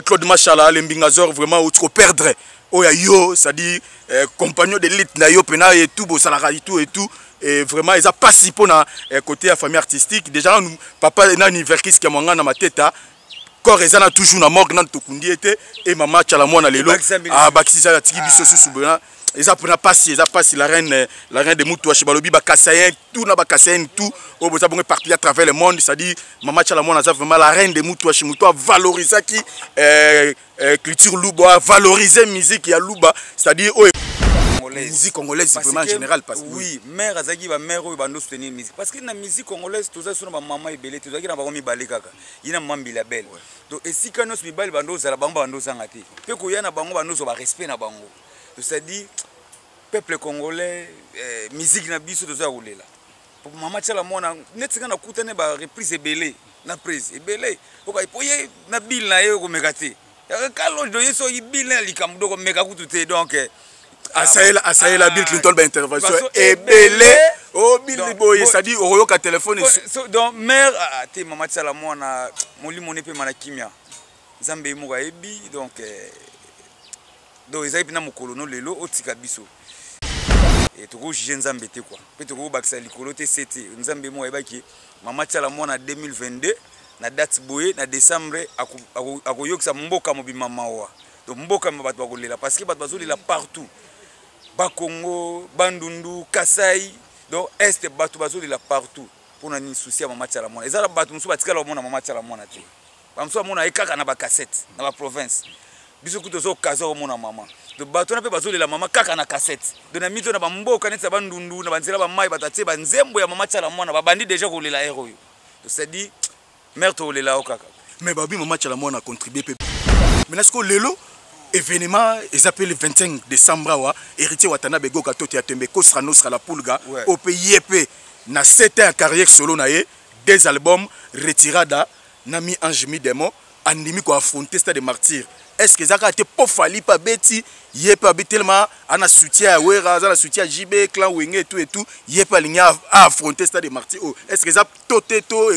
Claude Machala, les Mbingazor, vraiment, où tu peux perdre. Oh, yo, c'est-à-dire, compagnon de l'élite, yo, pena et tout, salara et tout et tout. Et vraiment, ils ont participé à côté de la famille artistique. Déjà, papa, il y a un univers qui est dans ma tête. Corps ezana toujours na morgue na tokundi était et maman chala mwana lelo ah bakisa tiki biso susubena eza pona passer la reine de mutu wa shibalobi bakasayen tout na bakasayen tout au boza bonge partout à travers le monde, c'est-à-dire maman chala mwana za vraiment la reine de mutu wa shimutu a valoriser qui culture luba, valoriser musique ya luba, c'est-à-dire musique congolaise vraiment en général parce que oui mère azaki ba mère oyo bando soutenir musique parce que na musique congolaise toza sona ba maman ebele tozaki na ba komi balé kaka yina mambi la belle donc esika nos mibali bando zala bango bando zanga te pe ko yana bango bando zo ba respect na bango to ça dit peuple congolais musique na biso toza olela pour maman tchala mona netika na kutane ba reprise ebele na prise ebele poye na bill na yo ko megate kalo do yeso bill na likamdo ko mega kutu donc Asaïla Bill Clinton ba intervention et belé oh Bill Boye ça dit au ka téléphone donc mère te maman tsala mona moli moné pe manakimia Nzambe muga ebi donc ils na mokolo no lelo otika biso et to go juger Nzambe te quoi pe to go bakisa likolo te c'était Nzambe muga ebaki maman tsala mona 2022 na date boye na décembre akoyokisa mboka mobima mawa donc mboka mbato bakolela parce que bato bazolela partout ba Congo, Bandundu, Kasai, donc est bato bazolela partout pour na souci à maman tchala mona. Ezala bato musu batika la mona maman tchala mona te. Ba musu mona ekaka na ba cassette na ba province. Biso kuto zo kazo mona maman. Donc bato na pe bazolela maman kaka na cassette. Donc na mito na ba mboka neti Bandundu na banzela ba mai batate ba nzembo ya maman tchala mona ba bandi déjà kolela héros. Donc c'est dit mère to lela okaka. Mais babi maman tchala mona contribuer pe. Mais est-ce que lelo événement, ils appellent le 25 décembre, héritier Watanabe Goka Toti Atembe, Kosra Nostra la Pulga, au pays EP, na 7 ans carrière solo nae, 2 albums, Retirada, Nami Anjemi Demo, Andimi ko affronter Stade des Martyrs. Est-ce que ça a été pour Fali pa Betty, yé pas tellement, ana soutien à Wera, ana soutien à JB, Clan Wenge et tout, yé pas ligna à affronter Stade des Martyrs. Est-ce que ça toteto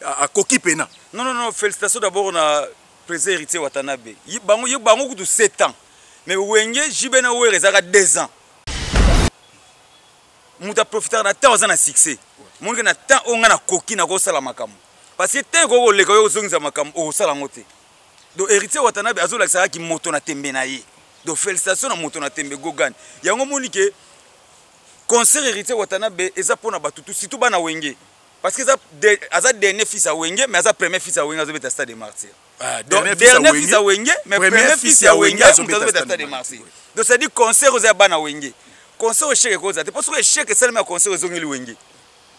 à Koki Pena? Non, félicitations d'abord on a président héritier Watanabe. Bango de 7 ans. Mais Wenge, Jibena Oué, ils ont 2 ans. Mouta profiteur na temps on a succès. Mon na temps on a koki na ko sala makam. Parce que tant ko le ko zongiza makam o sala ngote. Donc héritier Watanabe azola sala ki moto na tembe na ye. Donc félicitations na moto na tembe gogan. Yango moni ke concert héritier Watanabe eza pona batutu surtout bana Wenge. Parce que ça dernier fils à Wenge mais ça premier fils à Wenge azo beta Stade des Martyrs. Donc dernier fils à Wenge mais premier fils à Wenge azo beta Stade des Martyrs. Donc ça dit concert aux bana Wenge. Concert au chèque cause te parce que chèque seulement concert aux zongeli Wenge.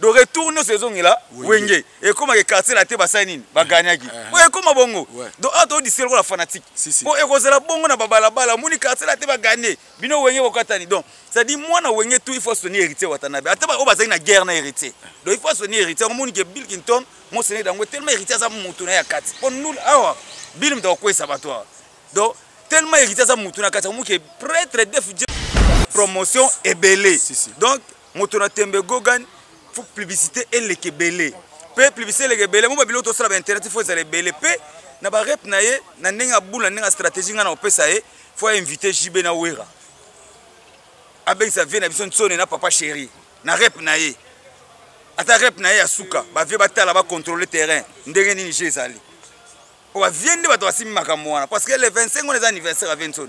Donc retourner ces zongeli là Wenge et comme que quartier la te basanine ba gagnaki. Ouais comme bongo. Donc auto di selo la fanatique. Pour écoser la bongo na babala bala muni quartier la te ba gagner. Bino Wenge okatani. Donc ça dit moi na Wenge tout il faut soutenir héritier Watanabe. Ata ba bazaki na guerre na héritier. Donc il faut soutenir héritier moni que Bill Clinton mo sene dango tellement héritier za mutu na ya kati. Pour nous awa Bill mta ko sabatoire. Donc tellement héritier za mutu na kati mo que prêtre def promotion est belé. Donc moto na tembe gogan faut publicité et le kebelé. Pe publicité le kebelé mo ba biloto sala ba internet il faut za le belé pe na ba rep na ye na nenga bula nenga stratégie ngana opesa ye faut inviter JB na Wera. Avec sa vie na biso nsone na papa chéri na rep na ye. Ata rep na ye asuka ba vie batala ba contrôler terrain ndenge nini jezali. On va viendre bato basimi makambo wana parce que le 25 on est anniversaire à Vincent.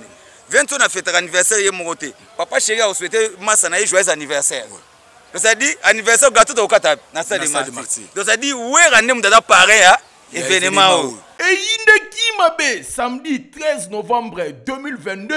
Vincent a fait anniversaire hier monté. Papa chéri a souhaité Massa na joyeux anniversaire. Donc ça dit anniversaire gâteau de Okata na Stade des Martyrs. Donc ça dit Wera ndem dada pareil à événement. Et Yindeki Mabe samedi 13 novembre 2022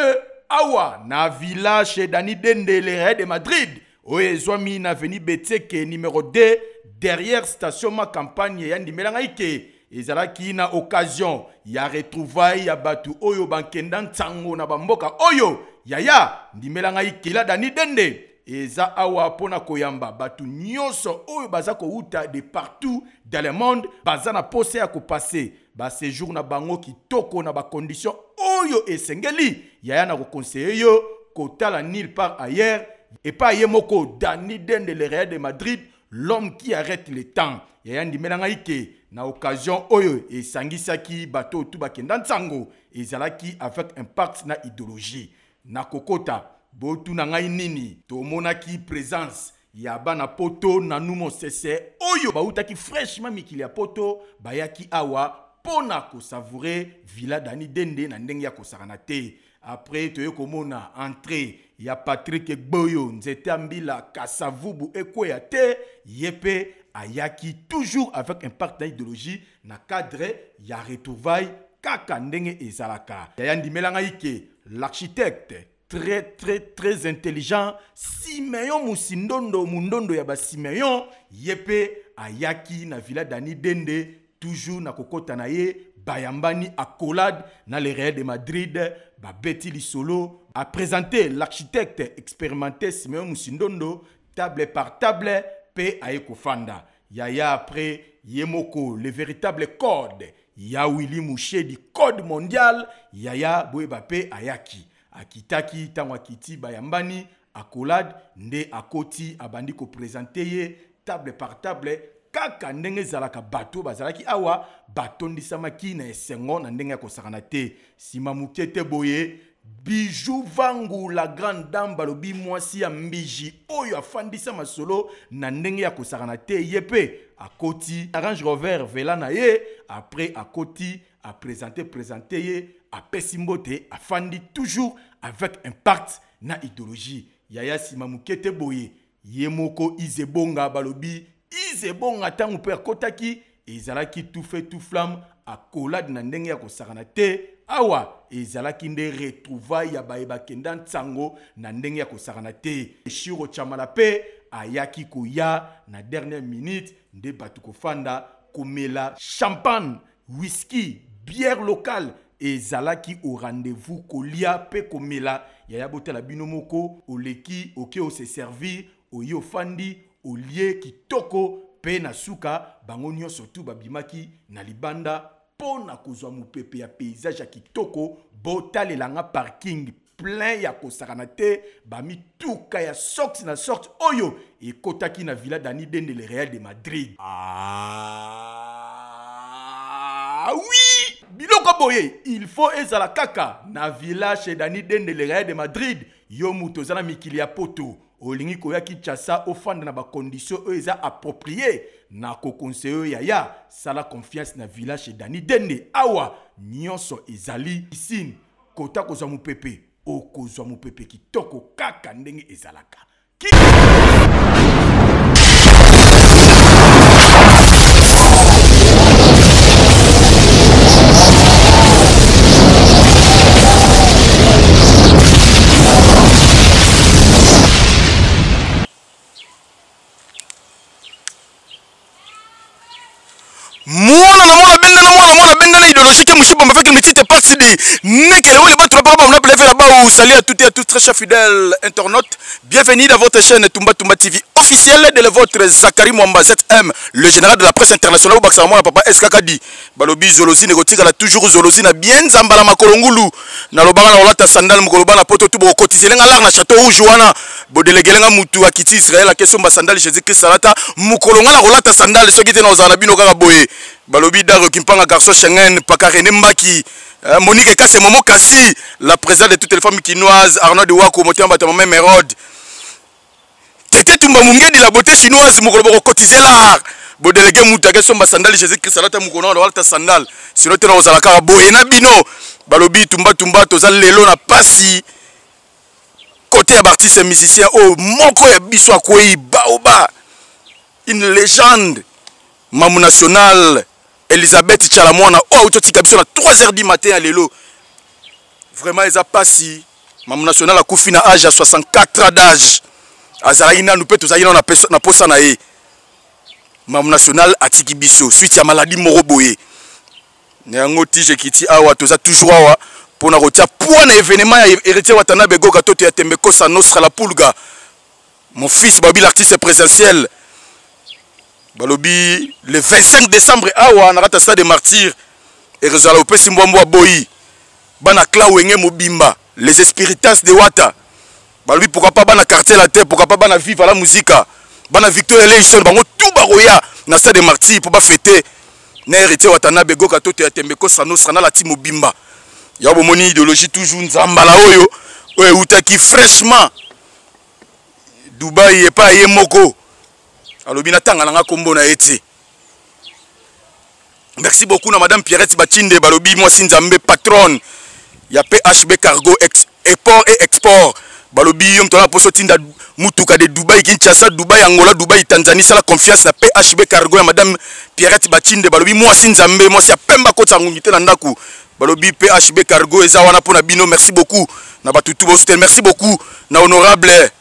awa na villa chez Dani Dende le Real de Madrid. Oye Zwami na veni Beteke numéro 2 derrière station ma campagne yandi melangaike. Ezalaki na occasion ya retrouvaille ya batu oyo bankenda ntango na bamboka oyo yaya ndimelanga ikela Dani Dende eza awa pona koyamba batu nyonso oyo baza ko uta de partout dans le monde baza na pose ya ko passer ba séjour na bango kitoko na ba condition oyo esengeli yaya na ko conseiller yo kotala nulle part ailleurs et pas yemoko Dani Dende le Real de Madrid l'homme qui arrête le temps yaya ndimelanga ike na occasion oyo et sangisaki bato tout bakenda ntango ezalaki avec impact na idéologie na kokota botu na ngai nini tomonaki présence ya bana poto na numo sese oyo bautaki fraîchement mikili ya poto bayaki awa pona ko savourer Villa Dani Dende na ndenge ya kosakana te. Après toye komona entrée ya Patrick Boyo nzete ambila kasavubu ekweya te yepe ayaki toujours avec impact d'idéologie na cadre ya retrouvaille kaka ndenge ezalaka. Ya ndimelanga ike l'architecte très intelligent Simeon Musindondo mundondo ya ba Simeon yepe ayaki na Villa Dani Dende toujours na kokota na ye bayambani accolade na le Real de Madrid ba beti li solo a présenté l'architecte expérimenté Simeon Musindondo table par table pe aeko fanda yaya après yemoko le véritable code ya Willy Mouché du code mondial yaya boyeba pe ayaki akitaki tango akiti bayambani accolade nde akoti abandi ko présenter ye table par table kaka ndenge zalaka bato bazalaki awa batondisamaki na esengo na ndenge ya kosakana te sima mukete boye Bijou Vangu la grande dame balobi mwasi ya mbiji oyo afandisa masolo na ndenge ya kosakana te yepe akoti Range Rover vela na ye après akoti a présenté ye a pesimbote afandi toujours avec impact na idéologie yaya sima mukete boye yemoko izebonga balobi Izebonga tangu pe akotaki ezalaki tout fait tout flamme accolade na ndenge ya kosakana te awa ezalaki nde retrouvaille ya bayeba kenda ntango na ndenge ya kosakana te Shiro Chamala pe ayaki koya na dernière minute nde batu kofanda komela champagne whisky bière locale ezalaki au rendez-vous kolia pe komela yaya botela bino moko oleki oke o se servir oyo fandi olie kitoko pe na suka bango nyonso tu babimaki na libanda pona kozwa mupepe ya paysage ya kitoko botalelanga parking plein ya kosakana te bamituka ya sorte na sorte oyo ekotaki na Villa Dani Dende le Real de Madrid. Ah oui, biloko boye il faut ezala kaka na Villa chez Dani Dende le Real de Madrid yo muto zana mikili ya poto olingi koya Kinshasa ofanda na ba condition eza approprié na ko conseiller yaya sala confiance na Villa chez Dani Dende awa nyonso ezali isine kota kozwa mupepe okozwa mupepe kitoko kaka ndenge ezalaka mwana benda na idéologie que monsieur Bamba fait une petite partie de nekele wole ba trois on a levé là-bas. Salut à toutes et à tous très chers fidèles internautes, bienvenue dans votre chaîne Tumba Tumba TV officielle de votre Zakari Mwamba ZM, le général de la presse internationale Baksa Mwana papa SKKD balobi Zolozi négotika la toujours Zolozi na bien zambala makolongulu na lobanga na olata sandal mukoloba na poto tubo kotizelenga lar na château rouge wana bo delegelenga mutu akiti Israël la question ba sandal Jésus Christ salata mukolonga na olata sandal soki te na ozana bino kaka boye balobi daro kimpanga garçon Schengen pakarene mbaki Monique Kasse Momo Kassi la présidente de toutes les femmes quinoises Arnaud de Wako Motiamba Tamame Mérode Tete Tumba Mungeni la beauté chinoise mukolobo kotiser l'art bo délégué mutu ke somba sandal Jésus Christ salata mukolonga na olata sandal sino te na ozala kaka boye na bino balobi tumba tumba tozali lelo na pasi côté artiste et musicien oh moko ya biso akwei baoba une légende mamu national Elisabeth Chalamwana oh totika biso na 3h du matin à lelo vraiment eza pasi mamu national akufi na âge à 64 ans d'âge azali na nous peut tozali na posa na ye mamu national atiki biso suite ya maladie moko boye Nyango tije kiti awa toza toujours awa pona kotia poids na événement ya héritier watana begoka toto ya tembeko sa nostra la pulga mon fils babi l'artiste présentiel balobi le 25 décembre awa na rata stade des martyrs et rezala opesi mbombo boyi bana klawenge mobimba les espiritas de wata balobi pourquoi pas bana quartier la terre pourquoi pas bana vivre à la musique bana Victor Eleison bango tout baroya na stade des martyrs pour ba fêter na héritier Watanabe Goka Toto ya Tembeko Sano Sana la Timo Bimba. Ya bomoni idéologie toujours nzambala oyo oyo utaki fraîchement Dubaï et pas Yemoko. Alobi na tanga nga kombo na eti. Merci beaucoup na madame Pierrette Bachinde balobi moi Sinzambe patronne. Ya PHB Cargo Export et Export. Balobi yom tona poso tinda mutuka de Dubaï Kinshasa, Dubaï Angola, Dubaï Tanzanie, ça la confiance na PHB Cargo ya madame Pierrette Bachinde balobi moi Sinzambe moi sia pemba ko tsangungite na ndaku. Balobi PHB Cargo eza wana pona bino, merci beaucoup. Na batutu bo soutenir, merci beaucoup na honorable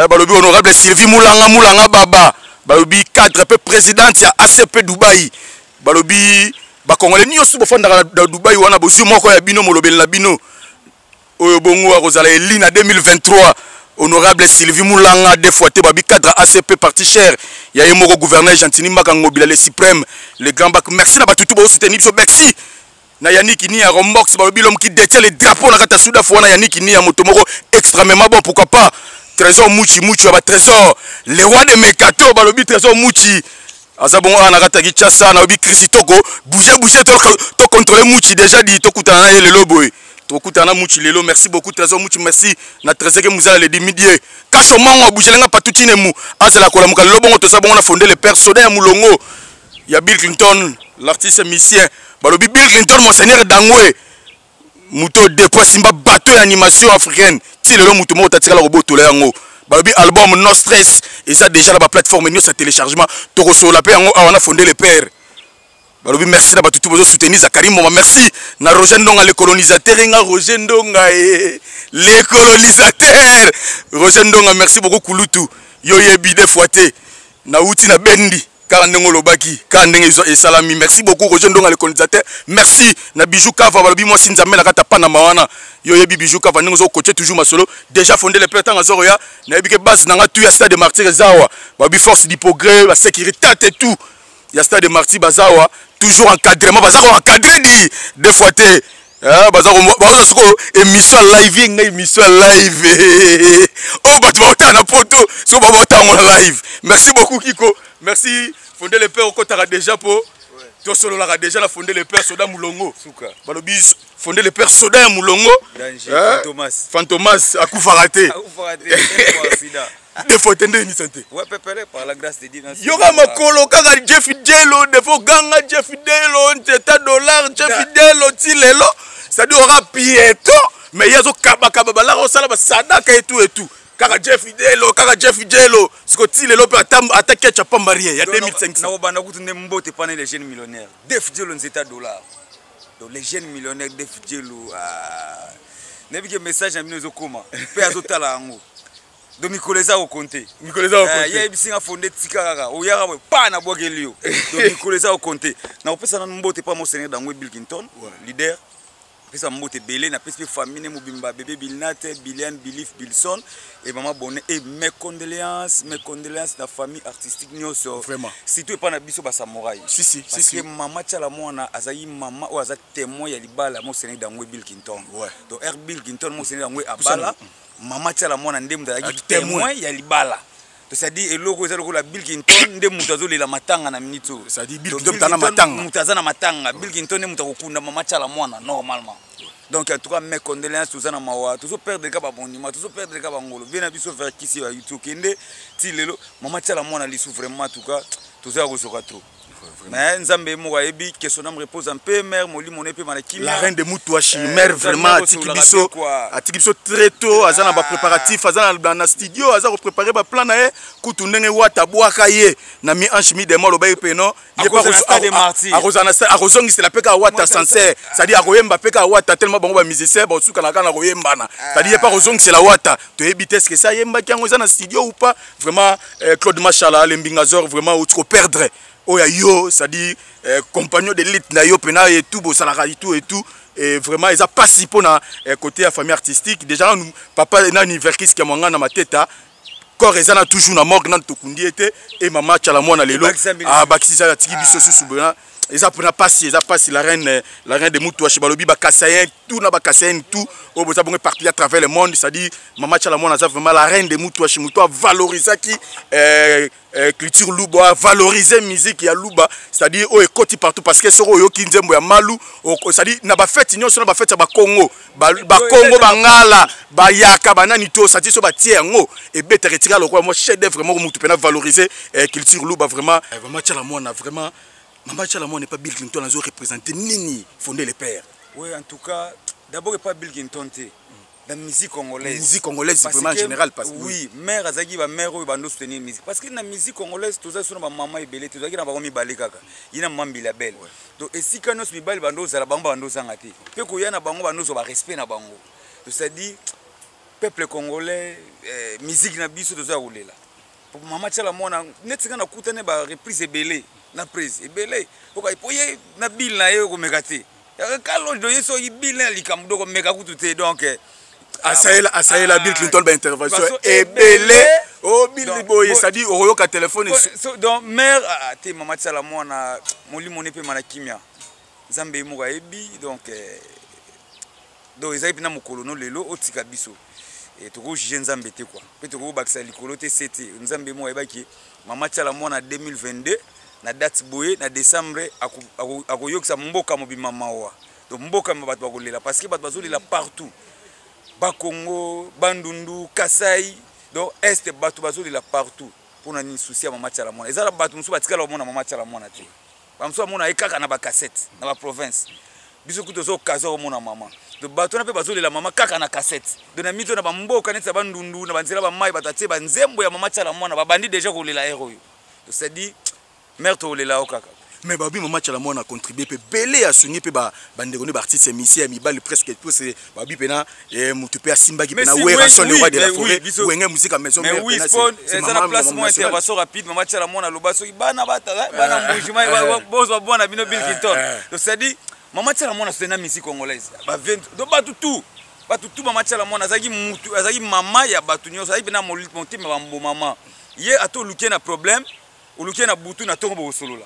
balobi honorable Sylvie Moulanga Baba. Balobi cadre peu présidente ya ACP Dubaï. Balobi ba congolais nyosu bofanda da Dubaï wana bozu moko ya bino molobeli na bino. Oyo bongo a Rosala Elina 2023 honorable Sylvie Moulanga deux fois te babi cadre ACP parti cher. Ya yemoko gouverneur Gentini Makango Bila le suprême le grand bac. Merci na batutu bo soutenir biso merci. Na Yannick ni à Rombox balobi l'homme qui détient les drapeaux na kata Souda fona Yannick ni à Motomoko extrêmement bon pourquoi pas. Trésor Mouchi ba trésor le roi de Mekato balobi trésor Mouchi azabongo ana kata Kinshasa na obi Krisitoko bouger to contrôler Mouchi déjà dit to kutana na le loboy to kutana Mouchi lelo merci beaucoup trésor Mouchi merci na trésor que muzala le dimidie kaso mongo bougelenga patutine mu azala kola muka lobongo to sabongo na fonder le père Soda ya Mulongo ya Bill Clinton l'artiste musicien balobi Bill Clinton monseigneur Dangwe muto dépôt simba bateau d'animation africaine ti lelo muto mo tatika la robot to la yango balobi album No Stress et ça déjà la plateforme ni sa téléchargement to ko la pe yango awana fonder le père balobi merci na batutu bozo soutenir Zakari Moma merci na Roger Ndonga le colonisateur nga Roger Ndonga les colonisateurs Roger Ndonga merci beaucoup kulutu yo yebi de foité na uti na bendi Karandengo Lobaki, Karandengo et Salami. Merci beaucoup, Roger Ndonga, le colonisateur. Merci, na Bijou Kava, Balobi, moi, Sinzame, la Kata Panamawana. Yoyebi Bijou Kava, nous avons coaché toujours ma solo. Déjà fondé les pétants à Zoroya. Nabi base dans la tuya stade de Martyr Zawa. Babi force du progrès, la sécurité et tout. Il y a stade de Martyr Bazawa. Toujours encadrement, Bazaro encadré dit. Deux fois t'es. Bazaro, émission live, émission live. Oh, bah tu vas autant na poto. So, bah, autant en live. Merci beaucoup, Kiko. Merci. Fonder les pères au côté déjà pour. Toi solo la déjà la fonder les pères Soda Moulongo. Souka. Balobis fonder les pères Soda Moulongo. Fantomas akufa raté. Des fois tendez ni santé. Ouais pépélé par la grâce de Dieu. Yoga makolo kaka Jeff Delo des fois ganga Jeff Delo $1 Jeff Delo tilelo. Ça dit aura pieto mais yazo kaba bala osala ba sadaka et tout. Kaka Jeff Delo, Scotty le lope attaqué chapa marié, il y a 2500. Na obana kutunde mbote pana les jeunes millionnaires. Def Delo $. Donc les jeunes millionnaires Def Delo nebi ke message na bino zokoma. Pe azotala ngo. Donc Nicoleza au compter. Ya ebisinga fondé tika kaka. Oyara pa na bogelio. Donc Nicoleza au compter. Na opesa na mbote pa mo Seigneur Dangwe Bill Clinton, leader. Pesa mbote belé na pesa famille Mobimba bébé Bilnate Bilian Bilif Bilson et maman bonne et mes condoléances la famille artistique nyoso vraiment si tu es pas na biso ba samouraï si que maman tchala mona azayi maman ou azat témoin ya libala mo Seigneur Dangwe Bill Clinton donc Bill Clinton mo Seigneur Dangwe abala maman tchala mona ndem azaki témoin ya libala. C'est-à-dire eloko ezaloko la Bill Clinton nde mutu azolela matanga na minito. C'est-à-dire Bill Clinton tana matanga. Mutu azana matanga. Bill Clinton mutu akokunda mama tchala mwana normalement. Donc en tout cas mes condoléances tous na mawa. Tous perdre ka ba bondima, tous perdre ka ba ngolo. Bena biso faire kisi ya YouTube kende ti lelo mama tchala mwana lisu vraiment en tout cas tous a kosoka trop. Mais Nzambe mo yebi que son âme repose en paix mère moli mon épée manaki. La reine de Mutuashi mère vraiment atikibiso très tôt azana ba préparatif azana na studio azana préparer ba plan na e kutu ndenge wata bwaka ye na mi anchimi de molo ba epeno il pas stade de Martyr arozongi c'est la peka wata sincère c'est-à-dire akoyemba peka wata tellement bango ba musicien ba suka na kana koyemba na c'est-à-dire pas rozongi c'est la wata to ebite est-ce que ça yemba ki yango na studio ou pas vraiment Claude Machala le Mbingazor vraiment ou trop perdre oya yo c'est-à-dire compagnon de l'élite na yo pena et tout bo salaka et tout et vraiment ils a passé pour na côté la famille artistique déjà papa na université qui mwanga na mateta corps ezana toujours na morgue na tokundi était et maman tchala mwana lelo bakisi ça tiki biso sous bena eza pona pasi la reine de Moutouache balobi ba Kassayen tout na ba Kassayen tout au boza bongo partout à travers le monde, c'est-à-dire Mama Tchalamona eza vraiment la reine de Moutouache Moutou a valorisé qui culture Luba, valoriser musique ya Luba, c'est-à-dire o ekoti partout parce que soro yo kinzembo ya malu, c'est-à-dire na ba fête nyonso na ba fête ba Congo, ba Congo bangala, ba yaka banani to, c'est-à-dire so ba tie ngo et bete retirer le quoi moi chef d'œuvre vraiment Moutou pena valoriser culture Luba vraiment Mama Tchalamona vraiment Mama Tchalamona n'est pas Bill Clinton a représenté nini fonder les pères. Oui, en tout cas, d'abord il pas Bill Clinton la musique congolaise. La musique congolaise vraiment en général parce que oui, mère azaki ba mère ba ndo soutenir musique parce que la musique congolaise tout ça sur ba maman ebele tout ça qui na ba komi balé kaka. Ina mambi la belle. Donc et si kanos mi bali bando za la bango bando sangati. Pe ko yana bango bando zo ba respect na bango. Donc ça dit peuple congolais musique na biso to za rouler là. Pour Mama Tchalamona netika na kutane ba reprise ebele na prise ebele. Poka ipoye na bill na yo ko megate. Kalo do yeso bill na likamdo ko mega kutu donc Asaela Bill Clinton ba intervention ebele oh Bill boy ça dit oyoka téléphone donc mère te Mama Tchalamona moli moné pe manakimia Nzambe mo ebi donc ezali pina mokolo no lelo otika biso et toko juger Nzambe te quoi pe toko bakisa likolo te c'était Nzambe mo ebaki Mama Tchalamona 2022 na date boye na décembre akoyokisa mboka mobima mawa donc mboka bato bakolela parce que bato bazolela partout ba Congo, Bandundu, Kassai, donc est bato bazolela partout pour na ni souci à Mama Tchalamona. Ezala bato musu batikala mona Mama Tchalamona te. Ba musu mona ekaka na ba cassette na ba province. Biso kuto zo kazo mona mama. Donc bato na pe bazolela mama kaka na cassette. Donc na mito na ba mboka neti Bandundu na banzela ba mai batatie ba nzembo ya Mama Tchalamona ba bandi déjà kolela héros. Donc c'est dit mère to lela okaka. Mais babi Mama Tchalamona a contribué pe belé à soigner pe ba bandegone artiste émissé mi bal presque tout c'est babi pena et mutu pe Simba qui pena wera son le roi de la forêt ou ngé musique à maison mais oui c'est la placement intervention rapide Mama Tchalamona lo baso bana bata bana mbujima bozo bona bino Bill Clinton donc ça dit Mama Tchalamona c'est une musique congolaise ba donc batu Mama Tchalamona azaki mutu azaki mama ya batu nyoso azaki pena monti mambo mama ye ato luké na problème ou luké na butu na tongo bo solo là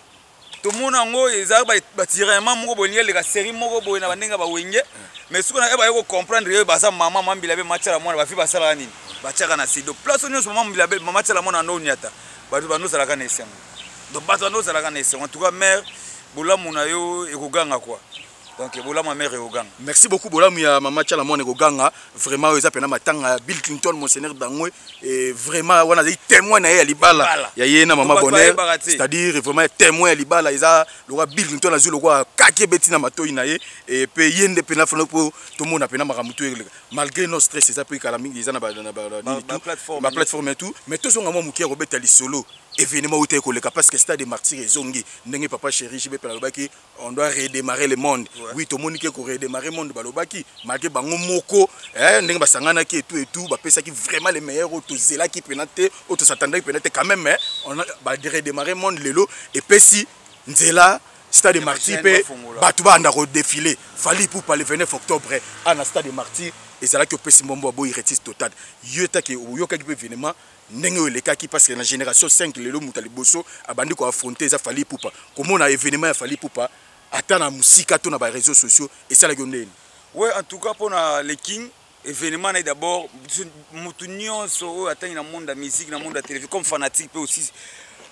tout le monde ngo ezaka ba tirement moko bolinga le série moko boy na bandenga ba wenge mais soki na eba yoko comprendre ye ba sa mama mambila be Mama Tchalamona ba fi ba sala nini ba tchaka na sido place nyonso mama mambila be Mama Tchalamona no nyata ba no sala kana esengo donc ba no sala kana esengo en tout cas mère bolamu na yo ekoganga quoi donc bolamu ma mère ekoganga. Merci beaucoup bolamu ya Mama Tchalamona ekoganga vraiment eza pena matanga Bill Clinton monseigneur Dangwe et vraiment wana zai témoin na ya libala ya yena mama bonheur c'est-à-dire vraiment témoin ya libala eza le roi Bill Clinton azui le roi kake betina matoi na ye et pe yende pena fona po to mona pena makamutu malgré nos stress eza pe kala mingi eza na plateforme et tout mais to zonga mo mukia robeta lisolo événement où tu es collé parce que stade des martyrs et zongi n'engé papa chéri jibe pelabaki on doit redémarrer le monde oui tout le monde qui est redémarrer le monde balobaki malgré bango moko n'engé basangana qui et tout bah pesa qui vraiment les meilleurs auto zela qui penate auto s'attendait penate quand même mais on a bah redémarrer le monde lelo et pesi nzela stade des martyrs pe batu ba ndako défilé fali pour le 29 octobre à la stade des martyrs et c'est là que pesi mbombo boy rétiste total yota ki yoka ki événement ndenge lekaki parce que la génération 5 lelo mutali boso abandi ko affronter ça fali poupa comment on a événement ya fali poupa atana musika to na ba réseaux sociaux et ça la gondeni ouais en tout cas pour les king événement d'abord mutunyo so atani na monde de musique na monde de télévision comme fanatique peut aussi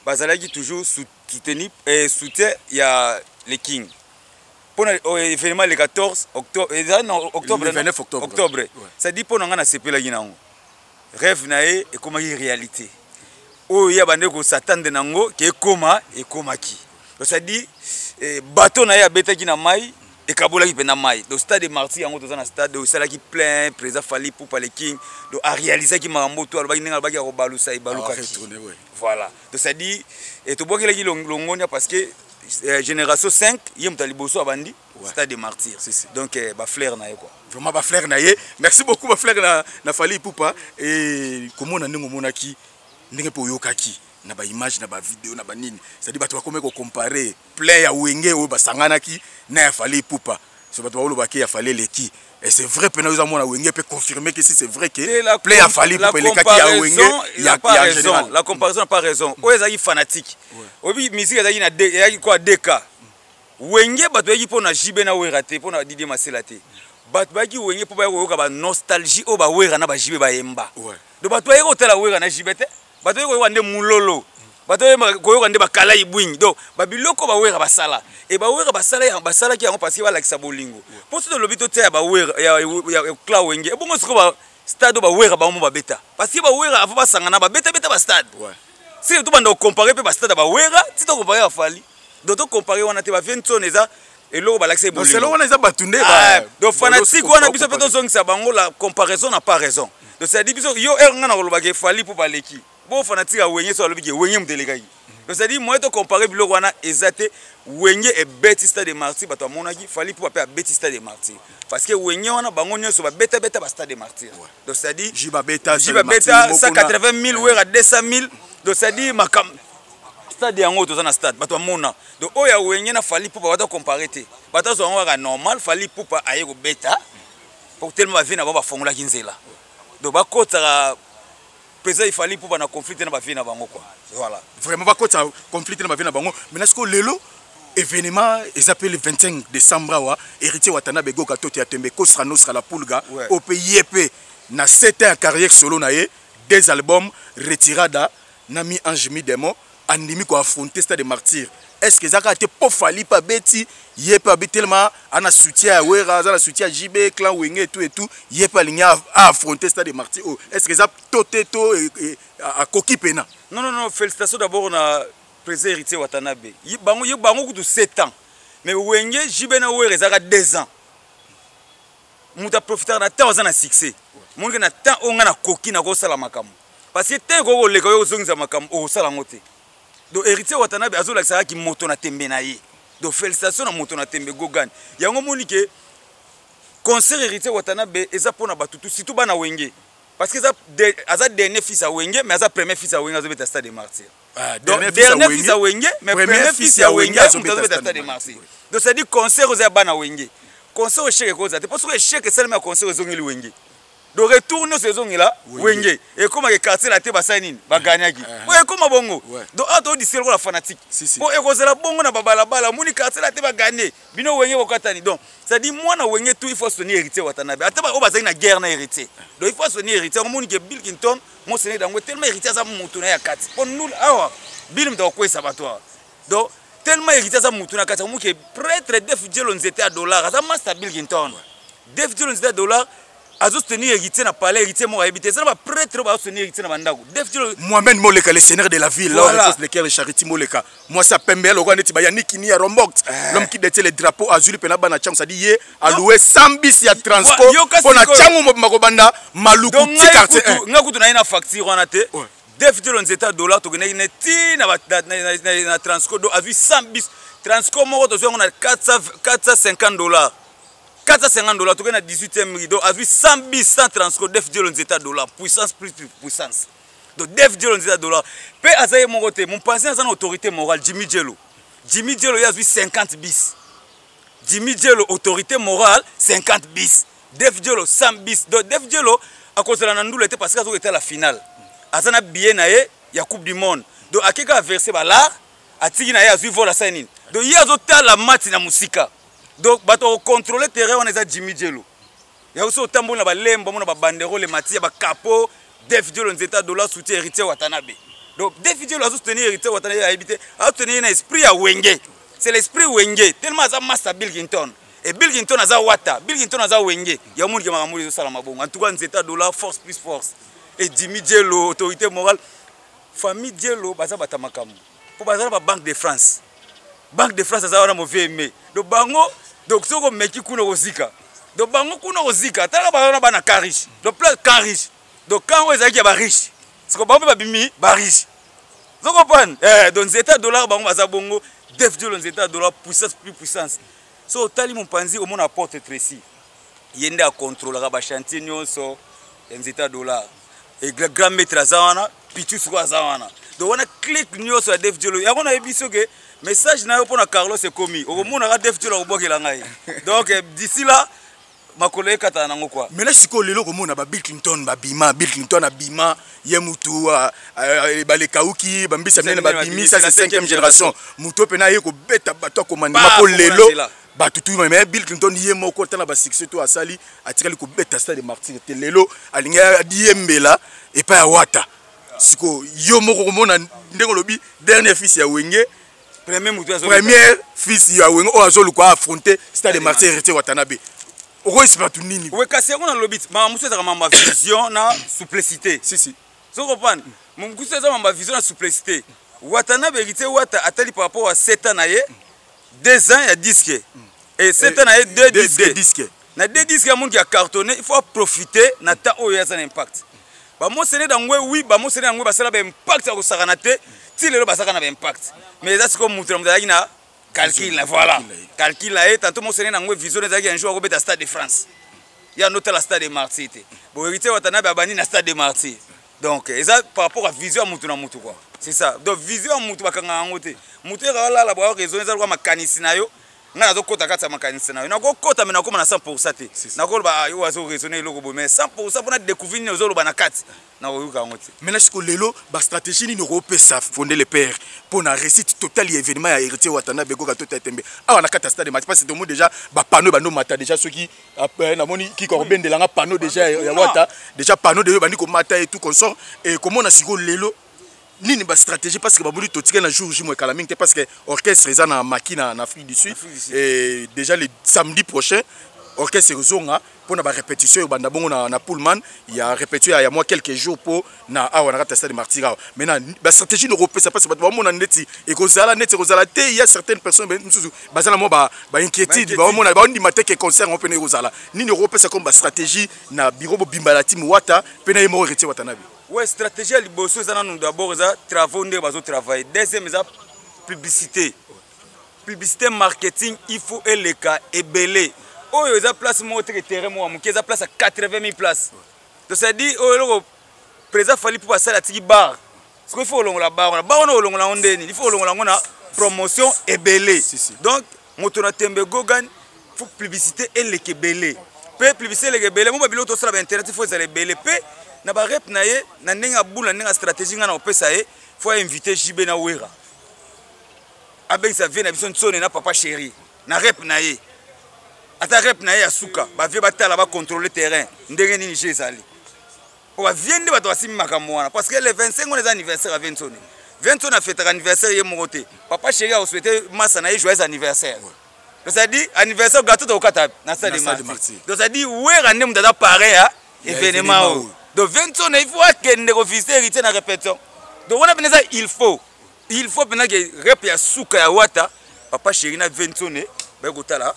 bazalaki toujours soutenir et soutien il y a les king pour l'événement le 14 octobre non octobre le 29 octobre ça dit pour ngana sepela ginango rêve nae et comment y réalité oh ya bande ko s'attendre nango ke koma et komaki donc ça dit bateau nae abeta ki na mai et kabola ki pena mai donc stade de martyrs yango tozana stade de sala ki plein président fali pour les king donc a réaliser ki mambo to alba ninga alba ki ko balusa ibaluka voilà donc ça dit et to bokela ki longonia parce que génération 5 yem taliboso abandi stade de martyrs donc ba flair nae quoi vraiment ba flair nae merci beaucoup ba flair na fali poupa et comment on a ndingo monaki ndenge po yokaki na ba image na ba vidéo na ba nini c'est à dire bato ba komeko comparer play ya wenge o basangana ki na ya fali poupa so bato ba lo baki ya fali leki et c'est vrai pena uza mona wenge peut confirmer que si c'est vrai que play ya fali poupa le kaki ya wenge ya la comparaison n'a pas raison o ezaki fanatique obi musique ezaki na ya quoi DK wenge bato yaki pona jibe na wera te pona Didier Masela te bato baki wenge po ba yoka ba nostalgie o ba wera na ba jibe ba yemba do bato yaki otala wera na jibe te bato yaki wande mulolo bato yaki wande bakala ibwing do ba biloko ba wera basala e ba wera basala ya basala ki yango parce que ba lakisa bolingo po so lobito te ya ba wera ya Cla wenge e bongo siko ba stade ba wera ba mo ba beta parce que ba wera ava basangana ba beta ba stade si to banda comparer pe ba stade ba wera ti to comparer afali d'autres comparer on a te ba 20 tonnes eza et l'eau balaxé bolingo c'est là on a batunde donc fanatique on a biso peto zongisa bango la comparaison n'a pas raison donc ça dit biso yo ngana koloba ke fali pour baleki bo fanatique a wenye so lobi ke wenye mdelekaki donc ça dit moi to comparer biloko wana ezate wenye e Betista de Martyr bato monaki fali pour pa Betista de Martyr parce que wenye wana bango nyonso ba beta ba Stade de Martyr donc ça dit jiba beta 180 000 ou à 200 000 donc ça dit makam stade yango to na stade bato mona donc oya wenye na fali pour ba comparer te bato zo ngwa normal fali pour pa aye ko beta pour tellement ba vina ba fongola kinzela donc ba kota président il fallait pour na conflit na ba vina bango quoi voilà vraiment ba kota conflit na ba vina bango mais est-ce que lelo événement ils appellent le 25 décembre wa héritier Watanabe Goka Toti ya Tembe ko sera nostra la pulga au pays épée na 7 ans carrière solo na ye 2 albums retirada nami ange mi demo andimi ko affronter Stade de Martyr est-ce que ça a été pour fali pas beti yé pas tellement ana soutien à wera za soutien à JB clan wenge et tout yé pas ligne à affronter Stade de Martyr est-ce que ça toteto à coquille pena non félicitations d'abord na président héritier Watanabe bango de 7 ans mais wenge JB na wera za 2 ans muta profiter na temps za na succès mungi na temps onga na coquille na ko sala makamu parce que te ko le ko zongiza makamu o sala ngote. Donc héritier Watanabe azola kisaka ki moto na tembe na ye. Donc félicitations na moto na tembe gogan. Yango moni ke concert héritier Watanabe eza pona batutu surtout bana wenge. Parce que aza dernier fils à wenge mais aza premier fils à wenge azobeta Stade de Martyr. Donc dernier fils à wenge mais premier fils à wenge azobeta Stade de Martyr. Donc ça dit concert aux bana wenge. Concert au chèque koza te parce que chèque seulement concert aux ngeli wenge. Donc retourne saison là wenge et comme que quartier la te basanine ba gagnaki ouais comme bongo donc ato di selo la fanatique pour ekozela bongo na babala bala muni quartier la te ba gagner bino wenge okatani donc ça dit moi na wenge tout il faut soutenir héritier Watanabe ataba o bazali na guerre na héritier donc il faut soutenir héritier moni que Bill Clinton mo sene dango tellement héritier za mutu na ya kati pour nous awa Bill mta ko sabatoire donc tellement héritier za mutu na kati mo que prêtre Def Dielo nzete à dollar za master Bill Clinton Def Dielo nzete à dollar azo soutenir héritier na palais héritier mo habité ça va prêtre ba soutenir héritier na bandako Mohamed Moleka le seigneur de la ville là on le cœur Charity Moleka moi ça pembele ko neti ba yaniki ni ya Rombox l'homme qui détient les drapeaux azuli pena bana chang ça dit yé a loué 100 bis ya transport pour na changu mo makobanda maluku ti quartier ngakutu na ina facture on a te Def Dielo nzeta dollar to gene ti na transport do a vu 100 bis transport mo to on a 450 $. 450 $, tu gagnes 18e rideau, a vu 100 bis sans transport, Def Dielo nzeta $, puissance plus puissance. Donc Def Dielo nzeta $. Pe azaye mon côté, mon pensée à une autorité morale, Jimmy Dielo. Jimmy Dielo il a vu 50 bis. Jimmy Dielo autorité morale 50 bis. Def Dielo 100 bis. Donc Def Dielo à cause de la nandoule était parce qu'il était à la finale. Azana bien naé, il y a Coupe du monde. Donc à quelqu'un a versé balar, a tigi naé a vu vol à Sainin. Donc il y a autant la mat na musika. Donc, bato contrôler terrain on est à Jimmy Dielo. Il y a aussi autant de lembo, de banderole, les matières, de capot, Def Dielo nzeta $, soutien héritier Watanabe. Donc, Def Dielo a soutenu héritier Watanabe a habité, a tenu un esprit à Wenge. C'est l'esprit Wenge. Tellement ça master Bill Clinton. Et Bill Clinton a za Wata, Bill Clinton a za Wenge. Il y a monde qui m'a mouru de salamabong. En tout cas, nzeta $, force plus force. Et Jimmy Dielo, autorité morale, famille Dielo, baza batamakamu. Pour baza la Banque de France. Banque de France a za wana mauvais aimé. Donc bango donc ce qu'on met qui kuno ozika donc bango kuno ozika tala ba na karish donc plein karish donc quand on ezaki ba riche ce qu'on ba bimi ba riche vous comprenez donc nzeta $, bango baza bongo Def Dielo nzeta $, puissance plus puissance so tali mon panzi au mon apporte Tracy yende a contrôler ba chantier nyonso nzeta $. Et grand maître azawana pitus ko azawana donc on a click nyonso ya Def Dielo ya kona ebiso ke message na yo pour Carlos est commis. Au moment où Def Dielo donc d'ici là makolo ekata nango quoi. Mais là siko lelo komona ba Bill Clinton Bill Clinton abima ye mutu ba le kauki ba mbisa mnene ba bimi ça c'est 5e génération mutu pena ye ko beta bato komandima ko lelo ba tutu mais Bill Clinton ye moko tala ba succès to asali atikali ko beta stade de martyr te lelo alinga diembela et pas wata siko yo moko komona ndengo lobi dernier fils ya Wenge premier fils ya Wenge o azolu ko affronter stade de martyr héritier Watanabe. Oui, c'est pas tout nini. Oui, kasi on a le bit. Ma muso ezaka mamba vision na supplicité. Si. So comprendre. Mon muso ezaka mamba vision na supplicité. Watanabe héritier Wata atali par rapport à 7 ans naye 2 ans ya disque. Et 7 ans naye 2 disques. Na 2 disques ya monde qui a cartonné, il faut profiter na ta o ya ça impact. Ba mo sene dangwe oui, ba mo sene dangwe ba sala ba impact ya ko sakanate, ti lelo ba sakana ba impact. Mais ça c'est comme mutu mutaki na calcul là, voilà. Calcul là, tantôt mon séné n'angwe vision des un jour au Stade de France. Il y a noté la Stade de Martyr. Bon, héritier Watanabe a banni la Stade de Martyr. Donc, et ça par rapport à vision mutu na mutu quoi. C'est ça. Donc vision mutu bakanga ngote. Mutu là la ba raison ça quoi makanisi na yo. Na zo kota kata makanisi na yo. Na ko kota mais na ko na 100% te. Na ko ba yo azo raisonner loko bo mais 100% pour na découvrir nos zo ba na kati. Mais là, ce que lelo, la stratégie ni n'europe ça fonder les pères pour na réussite totale événement à héritier Watanabe go gato tembe. Ah on a catastrophe de match parce que tout le monde déjà ba panneau ba no mata déjà ceux qui après na moni qui corben de la panneau déjà ya wata déjà panneau de bandi ko mata et tout consort et comment on a siko lelo ni ba stratégie parce que ba boli to tika na jour jimo kalaming parce que orchestre eza na makina en Afrique du Sud et déjà le samedi prochain orchestre zonga pour na répétition banda bongo na Pullman il y a répétition il y a moi quelques jours pour na awa na Stade de Martyr. Maintenant la stratégie européenne ça passe pas ba mona neti et kozala neti kozala te il y a certaines personnes bazala mo ba inquiétude ba mona ba ndi mateke concert on peut ne kozala ni européen ça comme ba stratégie na bureau bo bimbala team wata pena yemo héritier Watanabe. Ouais, stratégie à liboso ça nous d'abord ça travaux nde bazo travailler deuxième ça publicité marketing il faut les cas et belé. Oh, il y a place de terrain, il y a place à 80 000 places. Donc, ça dit, le président fallait pour passer la petite barre. Parce qu'il faut la barre, il faut la promotion et belé. Donc, moto tembe gogan, faut publicité et les belé. Pe publicité les belé, moi bilo to sala internet, il faut les belé. Pe na ba rep na ye, na nenga boula nenga stratégie na opesa ye, faut inviter JB na Wera. Avec ça vient na bison tsone na papa chéri. Na rep na ye. Ata rep na ya suka ba vie batala ba contrôler terrain ndenge nini jezali o ba viende ba to asimi makambo wana parce que le 25 on est anniversaire à Vincent a fêté anniversaire ye mokote papa chéri a souhaité massa na joyeux anniversaire donc ça dit anniversaire gâteau to kata na Stade de Martyr donc ça dit ouais rande mutata pareil à événement donc Vincent il faut akende officier héritier na répétition donc on a besoin il faut pendant que rep ya suka ya wata papa chéri na Vincent ba kotala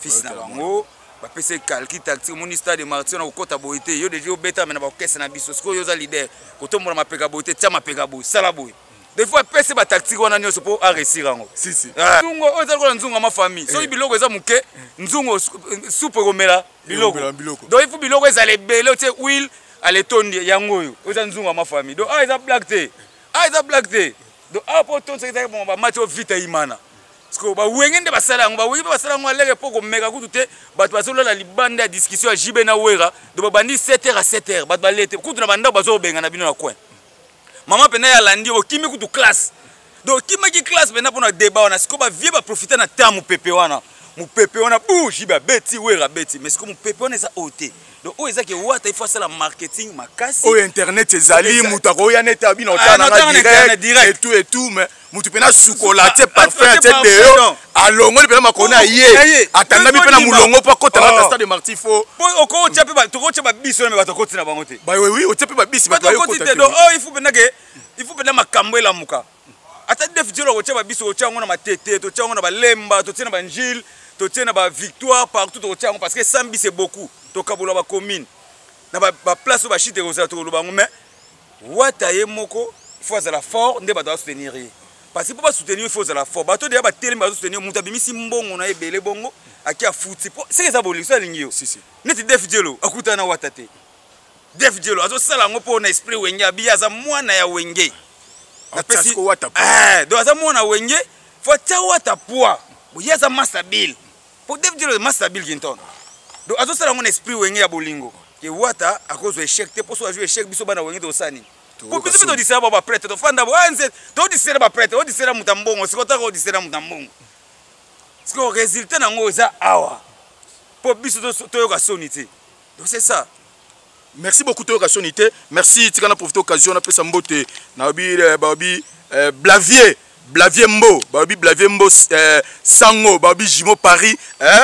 fils na bango ba pese calcul tactique mon Stade de Martyr na kokota boité yo déjà obeta mais na ba kese na biso siko yo za leader kotombola mapeka boité tia mapeka boy sala boy des fois pese ba tactique wana nyoso po a réussir ngo si nzungo o za ko nzungo ma famille so biloko eza muke nzungo soupe komela biloko donc il faut biloko eza le belo te huile ale tondi yango yo o za nzungo ma famille donc eza black te donc po ton secrétaire bon ba match vite imana parce que ba wengende basala ngo ba wengi basala ngo aleke poko meka kutu te bato bazola la libanda ya discussion ya JB na Wera do bandi 7h à 7h bato balete kutu na banda bazo benga na bino na coin mama pena ya landi o kimi kutu classe donc kimi ki classe pena pona débat wana siko ba vie ba profiter na temps mupepe wana bou JB beti Wera beti mais siko mupepe wana eza ote donc o eza ke wata il faut ça la marketing makasi o internet ezali mutako ya net abina otana direct et tout mais mutu pena chocolat parfum deo alongo le pena makona ye atanda mi pena mulongo pa kota na Stade de Martyr fo oko tchape ba toko tchape biso na bato kotina bango te ba oui o tchape ba bisi ba yo kota donc oh il faut pena makambo la muka ata def jelo ko tchape biso o tchango na matete to tchango na ba lemba to tina ba njil to tina ba victoire partout to tchango parce que sambi c'est beaucoup to kabola ba commune na ba place ba chite ko za to lo bango mais wata ye moko faut za la fort nde ba doit soutenir parce que pour pas soutenir il faut za la fort bato de ba télé ba soutenir mutabimisi mbongo na ebele bongo akia futi c'est ça boli ça lingio si neti def jelo akuta na wata te def jelo azo sala ngo po na esprit wenge abia za mwana ya wenge na pesi ko wata do za mwana wenge faut tia wata poa boya za master bill pour def jelo master bill kinton donc azosala mon esprit wenge ya bolingo ke wata akozwa échec te poso ajouer échec biso bana wenge tosani po biso bito disera ba prêtre to fanda bo anze to disera ba prêtre o disera mutambongo sikota ko disera mutambongo siko résultat nango za awa po biso to yoka sonité donc c'est ça. Merci beaucoup de sonité. Merci tikana profiter occasion on a pesa mbote na babi Blavier Mbo babi Blavier Mbo Sango babi Jimo Paris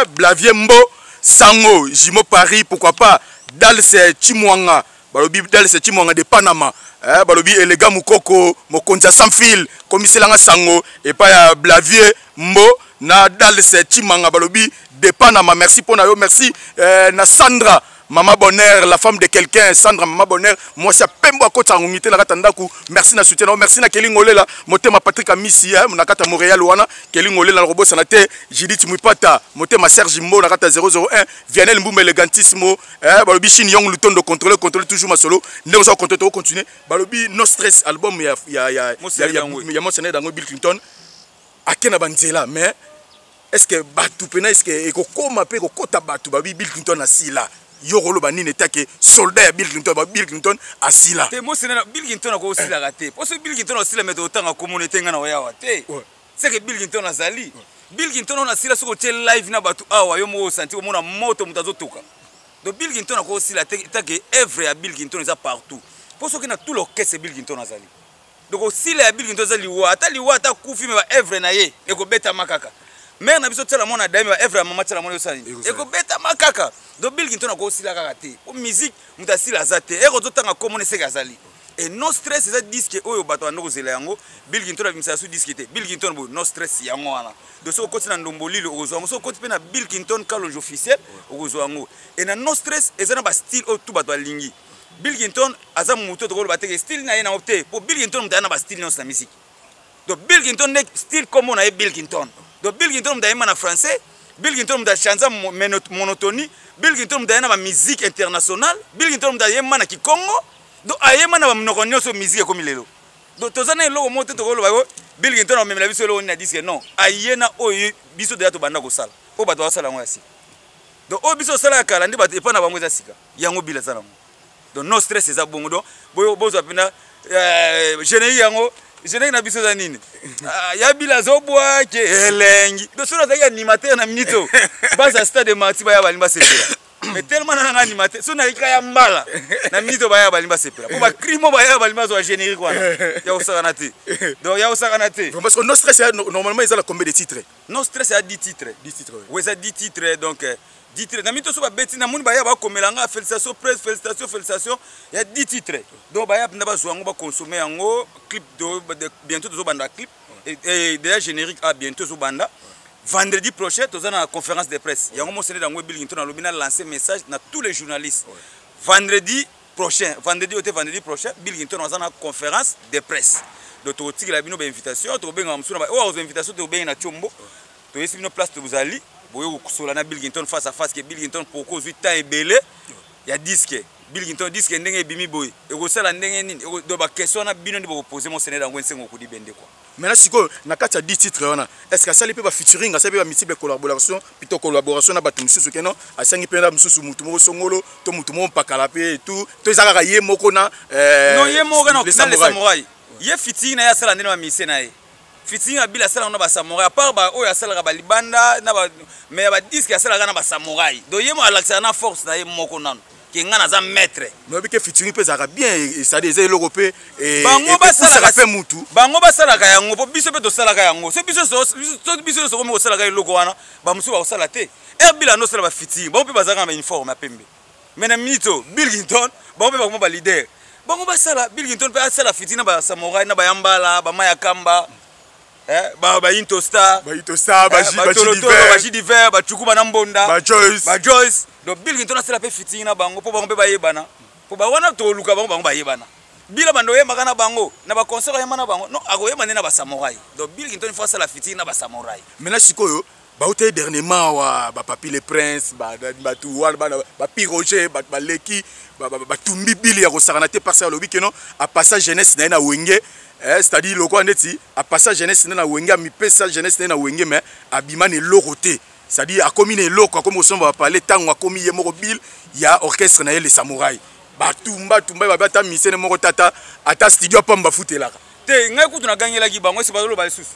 Blavier Mbo Sango Jimo Paris pourquoi pas Dalse Chimwanga babi Dalse Chimwanga de Panama babi Elega Mukoko Mokonza sans fil commissaire nga Sango et pas Blavier Mbo na Dalse Chimwanga babi de Panama. Merci pour nayo merci na Sandra Maman Bonheur, la femme de quelqu'un, Sandra Maman Bonheur, moi c'est Pembo à côté de la Ratandaku. Merci na soutien, merci na Kelly Ngolela, motema Patrick Amissi, Monakata Montréal Wana, Kelly Ngolela, le robot sanate, Judith Mouipata, motema Serge Mbo, Nakata 001, Vianel Mboum Elegantissimo, Balobi Shin Young Luton de contrôler toujours ma solo, nous allons continuer, Balobi No Stress album, il y a mentionné dans Bill Clinton, Akena Banzela, mais est-ce que Batou Pena, est-ce que Ekokoma Pe Kota Batou, Babi Bill Clinton assis là? Yorolo banine take soldat Bill Clinton asila te mo sena Bill Clinton ko osila raté parce que Bill Clinton osila mais autant en communauté ngana wa te c'est que Bill Clinton azali Bill Clinton on asila soko te live na batu awa yo mo senti mo na moto mutazo toka donc Bill Clinton ko osila take œuvre ya Bill Clinton ça partout parce que na tout l'orchestre Bill Clinton azali donc osila ya Bill Clinton azali wa ata kufi me ba œuvre na ye e ko beta makaka mais na biso tela mona dame Evra mama tela mona yosani eko beta makaka do Bill Clinton ko sila kaka te o musique muta sila zate eko zotanga komone se gazali et no stress eza disque oyo bato andoko zela yango Bill Clinton abimisa su disque te Bill Clinton bo no stress yango wana do so ko tina ndombolilo ozo so ko tipena Bill Clinton kalonge officiel ozo yango et na no stress eza na ba style o tu bato alingi Bill Clinton aza muto to ko bateke style na ye na opte po Bill Clinton mutana ba style na musique donc Bill Clinton nek style comme on a Bill Clinton. Donc Bill Clinton m'a en français, Bill Clinton m'a chanté monotonie, Bill Clinton m'a na musique internationale, Bill Clinton m'a na Kikongo, donc ayema na mnokonyo so musique comme lelo. Donc tozana lo moto to lo bago, Bill Clinton m'a la biso lo na disque non, ayena oyo biso de to banda ko sala. Po bato wa sala ngo yasi. Donc o biso sala kala ndi bato epa na bango za sika. Yango bila sala ngo. Donc no stress eza bongo donc boyo bozo pena généi yango je na biso za nini ya bila zobwa ke elengi do sura za animateur na minito baza stade mati ba ya balimba sepela mais tellement na animateur so na ikaya mbala na minito ba ya balimba sepela ko ba crimo ba ya balimba zo générique wana ya osakana te donc ya osakana te parce que no stress normalement ils ont combien de titres no stress a 10 titres oui ça 10 titres donc 10 titres na mito so ba beti na muni ba ya ba komelanga félicitations presse félicitations il y a 10 titres donc ba ya na ba zo ngo ba consommer yango clip bientôt zo banda clip et déjà générique à bientôt zo banda vendredi prochain to za na conférence de presse yango mo sene dango Bill Clinton na lobina lancer message na tous les journalistes vendredi prochain Bill Clinton za na conférence de presse donc to tikela bino ba invitation to benga msuna ba o invitation to benga na chombo to yesi bino place to buzali boyo kusola na Bill Clinton face à face que Bill Clinton poko zu temps ebele ya disque Bill Clinton disque ndenge bimi boy e ko sala ndenge nini do ba question na bino ndi bo poser mon sénégal ngo nsengo ko di bende quoi maintenant siko na kati ya 10 titres wana est-ce que ça li pe ba featuring ça pe ba multiple collaboration plutôt collaboration na bato mususu keno asangi pe na mususu mutu mo songolo to mutu mo pakala pe et tout to ezaka ye moko na non ye moko na les samouraï ye fiti na ya sala ndena ma mise na ye fiti na bila sala na ba samouraï à part ba o ya sala ba libanda na ba mais ba disque ya sala na ba samouraï do ye mo alaxa na force na ye moko nano ki ngana za maître no bi ke featuring pe zaka bien et ça des européens et bango ba sala ka mutu bango ba sala ka yango po biso pe to sala ka yango so biso so mo sala ka loko wana ba musu ba sala te bila no sala ba featuring bango pe bazaka ba uniforme pembe mais na mito Bill Clinton bango pe ba mo ba leader bango ba sala Bill Clinton pe sala featuring na ba samouraï na ba yambala ba maya kamba ba Intostar ba Jidiver ba Chukuba na Mbonda ba Joyce donc Bill Clinton a sala pe fiti na bango po bango pe ba yebana po ba wana to luka bango ba yebana bila bando ye makana bango na ba concert ya mana bango non ago yemane na ba samouraï donc Bill Clinton fa sala fiti na ba samouraï maintenant sikoyo ba hote dernièrement wa ba Papi le Prince ba tout ba Piroger ba Leki ba tumbi Bill ya ko sakana te parce que lobi que non à passage jeunesse na wenge c'est-à-dire loko ndeti à passage jeunesse na wenge mi pesa jeunesse na wenge mais abima ne loroté c'est-à-dire akomi na eloko akomi osomba ba parler tango akomi ye moko Bill ya orchestre na ye les samouraï batumba ba bata misene moko tata ata studio pamba futelaka te ngai kutu na gangelaki bango esi bazolo ba lisusu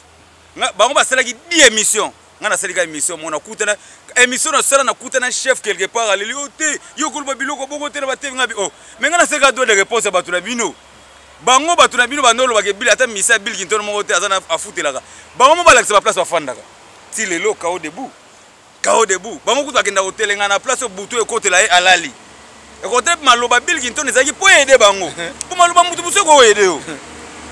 bango basalaki 10 émissions nga nasalika émission mona kutana émission na sala na kutana chef quelque part aleli te yo kuluba biloko boko te na batevi ngabi oh mais nga nasalika droit de réponse batu na bino bango batu na bino bandolo bakebili ata misa Bill Clinton moko te azana afutelaka bango mo balakisa ba place bafandaka ti lelo kao debout bango kutu akenda hotel nga na place butu ekotela ye alali ekote maloba Bill Clinton ezaki po aider bango po maloba mutu buso ko aider yo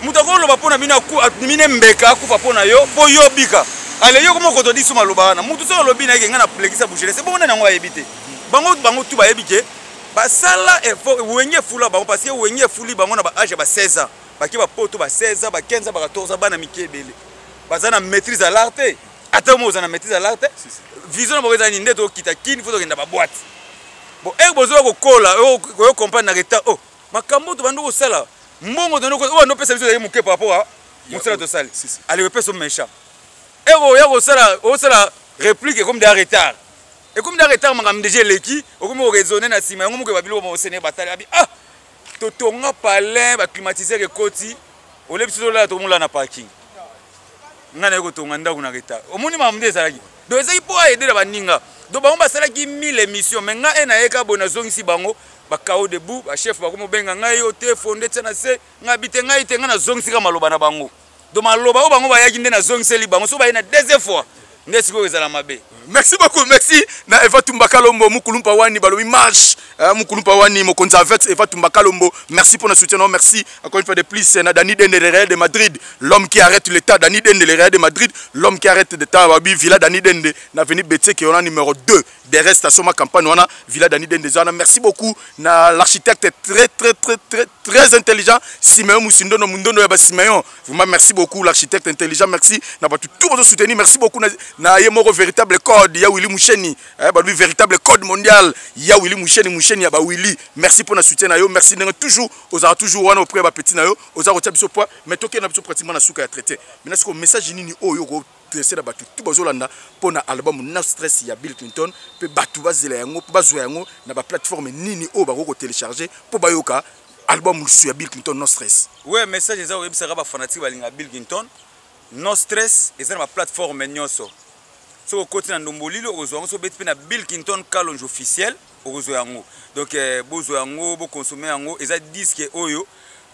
mutu ko loba pona bino mine mbeka kufa pona yo po yo bika ale yo komo ko to disu maloba na mutu so lobi na ke nga na plekisa boucher c'est bon na ngo ayebite bango tu ba yebike ba sala effort wenye fula bango parce que wenye fuli bango na ba âge ba 16 ans ba ki ba poto ba 16 ans ba 15 ans ba 14 ans bana mikebele bazana maîtrise à l'art ata mo zana maîtrise à l'art vision na boza ni ndeto kita kini foto kenda ba boîte bon bozo ko kola ko comprendre na reta oh makambo to bando ko sala mbongo to no pesa biso muke par rapport à musala to sali allez pesa méchant ya ko sala réplique comme des retard et comme des retard mangam déjà leki okomo raisonner na sima ngo muke babilo mo sene batali abi ah to tonga palin ba climatiser ke koti ole biso la to mula na parking ngana ko tonga ndako na retard omoni mamde ezalaki donc ezaki po aider ba ninga donc bango basalaki 1000 émissions mais nga ena yeka bona zongisi bango bakao debout ba chef bakomo benga ngai o te fondé tsana se nga bite ngai te nga na zongisi ka maloba na bango donc maloba o bango bayaki nde na zongiseli bango so bayina deuxième fois ndesi ko ezala mabe. Merci beaucoup, merci. Na Eva Tumbakalombo, Mukulumpa Wani, Balobi Marche, Mukulumpa Wani, Mokonza Vet, Eva Tumbakalombo. Merci pour notre soutien, non, merci. Encore une fois de plus, na Dani Dende, le Real de Madrid, l'homme qui arrête l'État, Dani Dende, le Real de Madrid, l'homme qui arrête l'État, Wabi, Villa Dani Dende, na venu Betse, qui est en numéro 2 des restes à Soma Campagne, on a Villa Dani Dende, merci beaucoup. Na l'architecte est très intelligent, Simeon Moussindono, Mundono Yaba Simeon. Vraiment, merci beaucoup, l'architecte intelligent, merci. Na pas tout votre soutien, merci beaucoup. Na Yemoro véritable code, ya Willy Moucheni, lui véritable code mondial, ya Willy Moucheni, ya ba Willy. Merci pour notre soutien na yo, merci toujours, osara toujours wana auprès ba petit na yo, osara tia biso poids, mais toke na biso pratiquement na souka ya traité. Mais est-ce que message nini o yo ko tracer na batu tout bazolanda pour na album No Stress ya Bill Clinton, pe batu bazela yango, pe bazwa yango na ba plateforme nini o ba ko télécharger pour ba yoka album ya Bill Clinton No Stress. Ouais, message eza o yebisa ba fanatique balinga Bill Clinton. No Stress eza na plateforme nyonso. So au côté ndombolilo ozo so beti na Bill Clinton Kalonge officiel ozo yango. Donc bozo yango bo consommer yango eza disque oyo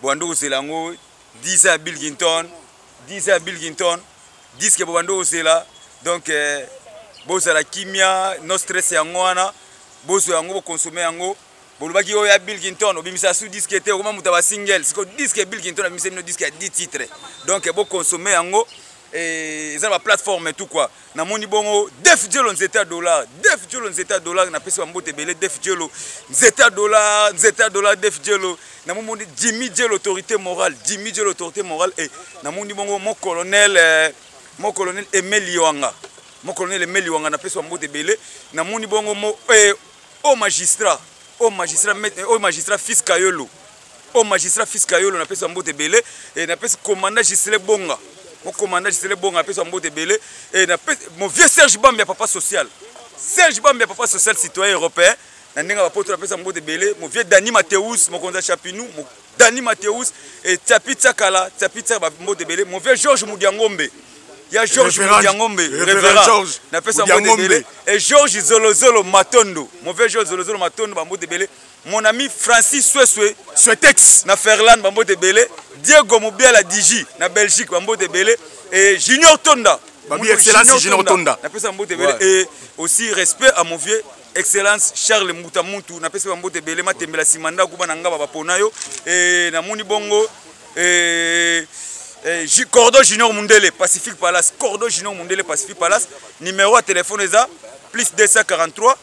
bando ozelango 10 à Bill Clinton, 10 à Bill Clinton, disque bando ozela. Donc bozo la kimia No Stress yango wana bozo yango bo consommer yango. Bolubaki oyo ya Bill Clinton obimisa su disque te okoma muta ba single siko disque Bill Clinton abimisa no disque à 10 titres. Donc bo consommer yango et ils ont la plateforme et tout quoi. Na moni bongo Def Jello nzeta dollar na pesa mbote belé Def Jello nzeta dollar Def Jello na moni Jimmy Jello autorité morale et na moni bongo mon colonel Emeli Wanga na pesa mbote belé na moni bongo au magistrat Fiskayolo na pesa mbote belé et na pesa commandant Gisele Bonga. Mon commandant Gisele Bonga a mbote belé et mon vieux Serge Bambia papa social citoyen européen na ndenga ba poto na mbote belé mon vieux Dani Mateus mon konza Chapinou mon Dani Mateus et Tapitsa Kala ba mbote belé mon vieux Georges Mudiangombe ya Georges Mudiangombe révérend na pesa mbote belé et Georges Zolozolo Matondo mon vieux Georges Zolozolo Matondo ba mbote belé mon ami Francis Suetex na Ferland ba mbote belé Diego Mobiala Digi na Belgique ba mbote belé et Junior Tonda Babi excellence Junior Tonda na pesa mbote belé et aussi respect à mon vieux excellence Charles Mutamuntu na pesa mbote belé matembela simanda kuba na ngaba baponayo et na moni bongo Cordon Junior Mundele Pacific Palace numéro de téléphone est plus 243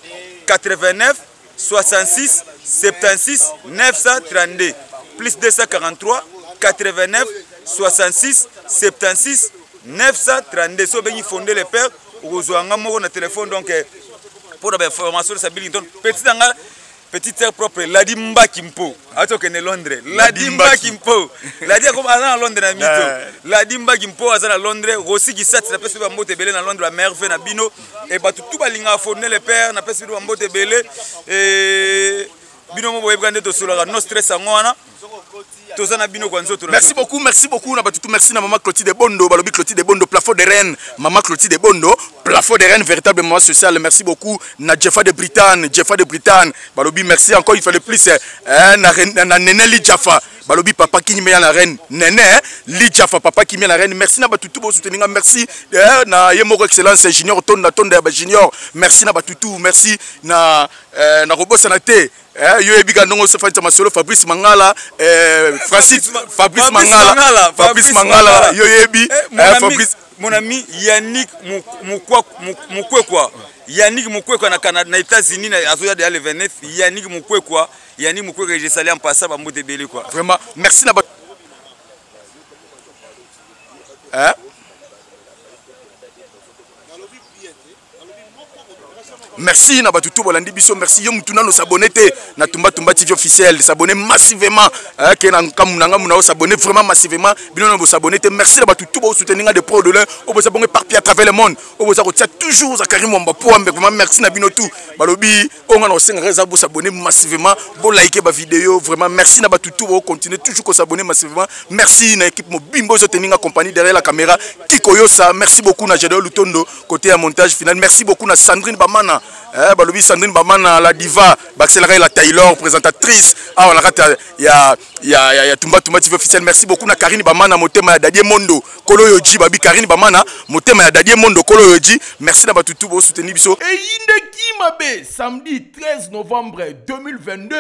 89 66 76 932 plus 243 89 66 76 932 so bengi fondé les pères ozoanga moko na téléphone donc pour la information de Bill Clinton petite sœur propre Ladi Mbakimpo atokene Londres Ladi Mbakimpo Ladi comme à Londres na mito Ladi Mbakimpo à Londres Rossi qui sat na pesi ba mbote belé na Londres la merveille na bino et ba tout ba linga fourner le père na pesi ba mbote belé et bino mo boye brande to solo no stress ngona. Merci beaucoup, merci beaucoup. Merci à Maman Clotilde Bondo, Balobi Clotilde Bondo, plafond de Rennes, Maman Clotilde Bondo, plafond de Rennes, véritablement social. Merci beaucoup. Na Jeffa de Bretagne, Balobi, merci encore, il fallait plus. Na Nene Li Jaffa, Balobi papa qui met la reine, Nene Li Jaffa, papa qui met la reine. Merci na batutu bo soutenir, merci na Yemoro Excellence Junior Tonda Junior. Merci na batutu, merci na Robo Sanate. Yo ebiga ndongo se fanta masolo Fabrice Mangala Fabrice Mangala yo yebi Fabrice mon ami Yannick Mukwekwa Yannick Mukwekwa na États-Unis na azoya de le 29 Yannick Mukwekwa j'ai salé en passant ba mbote belé quoi vraiment merci na merci na batutu bolandi biso merci yo mutuna no s'abonner na Tumba TV officiel s'abonner massivement que na kamunanga muna s'abonner vraiment massivement bino na s'abonner merci na batutu bo soutenir des pro de l'un au bo s'abonner partout à travers le monde au bo s'akotia toujours à Karim Wamba po vraiment merci na bino tout balobi on a senga reza bo s'abonner massivement bo liker ba vidéo vraiment merci na batutu bo continuer toujours ko s'abonner massivement merci na équipe mo bimbo zo tenir compagnie derrière la caméra Kikoyo ça merci beaucoup na Jedeo Lutondo côté à montage final merci beaucoup na Sandrine Bamana Balobi Sandrine Bamana la diva accéléré la Taylor présentatrice on a ya Tumba TV officiel merci beaucoup na Karine Bamana motema ya Dadie Mondo Kolo Yoji babi Karine Bamana motema ya Dadie Mondo Kolo Yoji merci na batutu bo soutenir biso et Indeki Mabe samedi 13 novembre 2022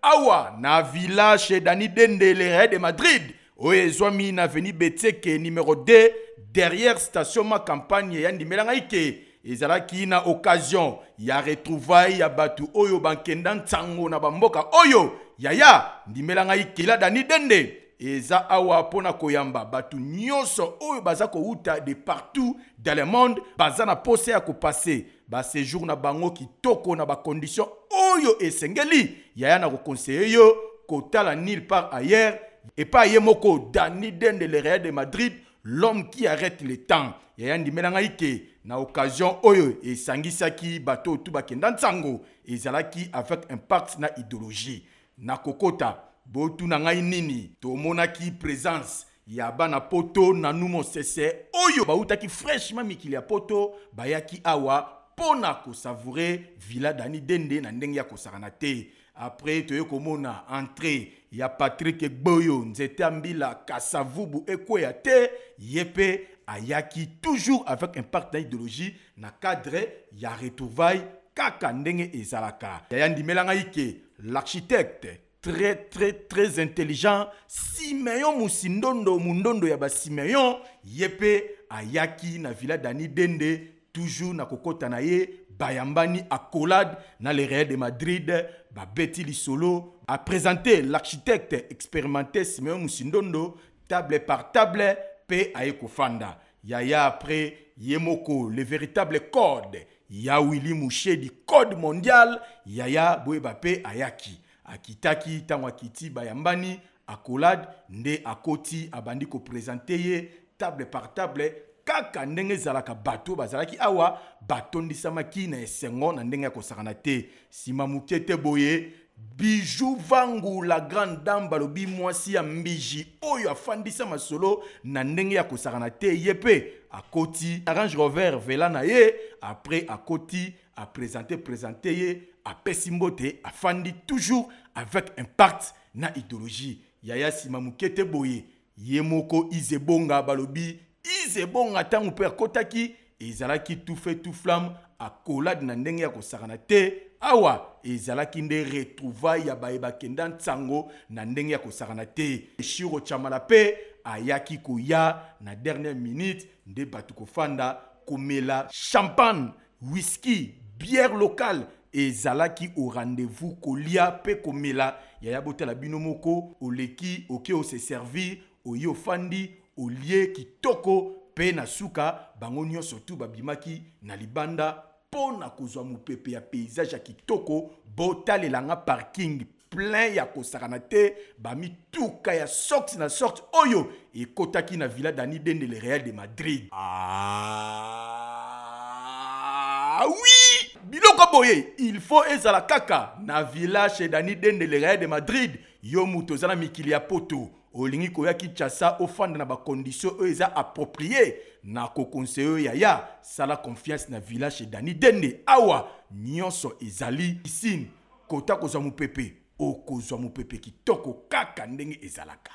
awa na villa chez Dani Dende le de Madrid oezwami na avenue Beteke numéro 2 derrière station ma campagne ya Ndimelanga Ike ezalaki na occasion ya retrouvaille ya batu oyo bankenda ntango na bamboka oyo yaya Ndimelanga Ike la Dani Dende eza awa pona koyamba batu nyonso oyo baza kouta de partout dans le monde baza na pose ya kopase ba séjour na bango kitoko na ba condition oyo esengeli yaya na conseiller yo kotala nulle part ailleurs et pas yemoko Dani Dende le Real de Madrid l'homme qui arrête le temps yaya Ndimelanga Ike na occasion oyo esangisaki bato tout bakenda ntango ezalaki avec impact na idéologie na kokota botu na ngai nini tomonaki présence ya bana poto na numo sese oyo bautaki fraîchement mikili ya poto bayaki awa pona ko savourer villa Dani Dende na ndenge ya kosakana te après toye komona entrée ya Patrick Boyo nzete ambila kasavubu ekweya te yepe ayaki toujours avec impact d'idéologie na cadre ya retrouvaille kaka ndenge ezalaka yaya Ndimelanga Ike l'architecte très intelligent Simeon Mundondo ya ba Simeon yepe ayaki na villa Dani Dende toujours na kokota na ye bayambani accolade na le Real de Madrid ba beti li solo a présenté l'architecte expérimenté Simeon Mundondo table par table pe aeko fanda yaya après yemoko le véritable code ya Willy Mouché du code mondial yaya boyeba pe ayaki akitaki tango akiti bayambani accolade nde akoti abandi ko présenter ye table par table kaka ndenge zalaka bato bazalaki awa batondisamaki na esengo na ndenge ya kosakana te sima mukete boye Bijou Vangu la grande dame balobi mwasi ya mbiji oyo afandisa masolo na ndenge ya kosakana te yepe akoti Range Rover vela na ye après akoti a présenté ye a pesimbote afandi toujours avec impact na idéologie yaya sima mukete boye yemoko izebonga balobi izebonga tangu pe akotaki ezalaki tout fait tout flamme accolade na ndenge ya kosakana te awa ezalaki nde retrouvaille ya bayeba kenda ntango na ndenge ya kosakana te Shiro Chamala pe ayaki koya na dernière minute nde batu kofanda komela champagne whisky bière locale ezalaki au rendez-vous kolia pe komela yaya botela bino moko oleki oke o se servir oyo fandi olie kitoko pe na suka bango nyonso tu babimaki na libanda pona kozwa mopepe ya paysage ya kitoko botalelanga parking plein ya kosakana te bamituka ya sorti na sorti oyo ekotaki na villa Dani Dende le Real de Madrid. Ah oui, biloko boye il faut ezala kaka na villa chez Dani Dende le Real de Madrid. Yo muto zana mikili ya poto olingi koya Kinshasa ofanda na ba condition oyo eza approprié na ko conseiller yaya sala confiance na villa chez Dani Dende awa nyonso ezali piscine kota kozwa mopepe okozwa mopepe kitoko kaka ndenge ezalaka.